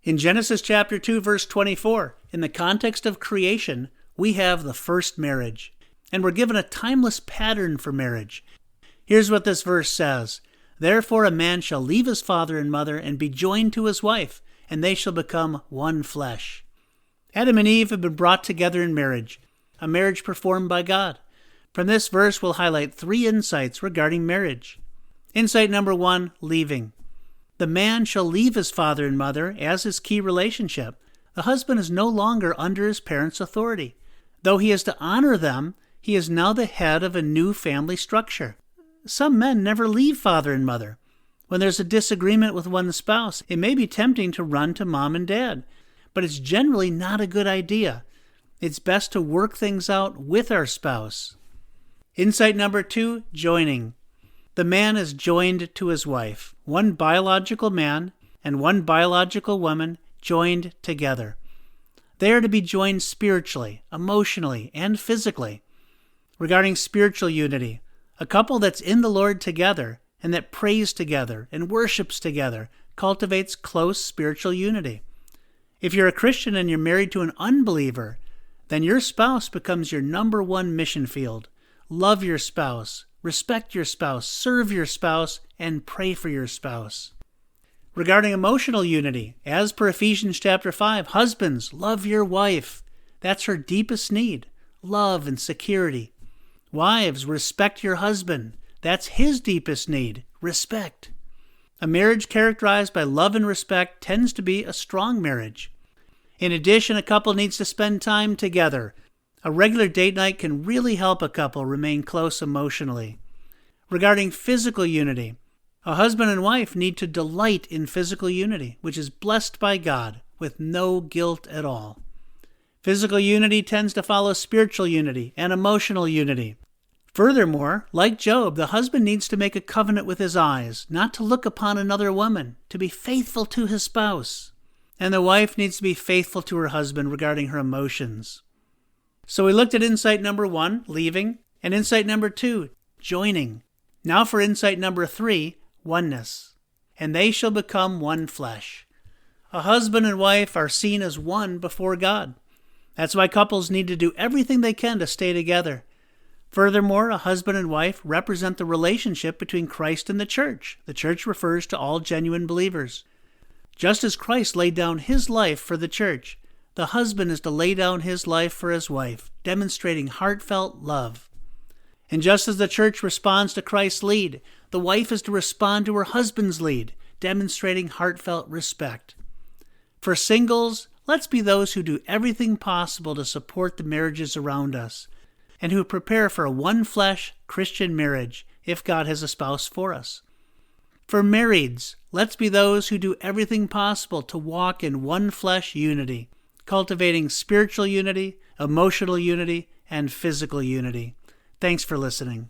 In Genesis chapter 2, verse 24, in the context of creation, we have the first marriage, and we're given a timeless pattern for marriage. Here's what this verse says: "Therefore a man shall leave his father and mother and be joined to his wife, and they shall become one flesh." Adam and Eve have been brought together in marriage, a marriage performed by God. From this verse, we'll highlight 3 insights regarding marriage. Insight number 1, leaving. The man shall leave his father and mother as his key relationship. The husband is no longer under his parents' authority. Though he is to honor them, he is now the head of a new family structure. Some men never leave father and mother. When there's a disagreement with one spouse, it may be tempting to run to mom and dad, but it's generally not a good idea. It's best to work things out with our spouse. Insight number 2, joining. The man is joined to his wife, one biological man and one biological woman joined together. They are to be joined spiritually, emotionally, and physically. Regarding spiritual unity, a couple that's in the Lord together and that prays together and worships together cultivates close spiritual unity. If you're a Christian and you're married to an unbeliever, then your spouse becomes your number 1 mission field. Love your spouse, respect your spouse, serve your spouse, and pray for your spouse. Regarding emotional unity, as per Ephesians chapter 5, husbands, love your wife. That's her deepest need, love and security. Wives, respect your husband. That's his deepest need, respect. A marriage characterized by love and respect tends to be a strong marriage. In addition, a couple needs to spend time together. A regular date night can really help a couple remain close emotionally. Regarding physical unity, a husband and wife need to delight in physical unity, which is blessed by God with no guilt at all. Physical unity tends to follow spiritual unity and emotional unity. Furthermore, like Job, the husband needs to make a covenant with his eyes, not to look upon another woman, to be faithful to his spouse. And the wife needs to be faithful to her husband regarding her emotions. So we looked at insight number 1, leaving, and insight number 2, joining. Now for insight number 3, oneness. And they shall become one flesh. A husband and wife are seen as one before God. That's why couples need to do everything they can to stay together. Furthermore, a husband and wife represent the relationship between Christ and the church. The church refers to all genuine believers. Just as Christ laid down his life for the church, the husband is to lay down his life for his wife, demonstrating heartfelt love. And just as the church responds to Christ's lead, the wife is to respond to her husband's lead, demonstrating heartfelt respect. For singles, let's be those who do everything possible to support the marriages around us, and who prepare for a one-flesh Christian marriage if God has a spouse for us. For marrieds, let's be those who do everything possible to walk in one-flesh unity, cultivating spiritual unity, emotional unity, and physical unity. Thanks for listening.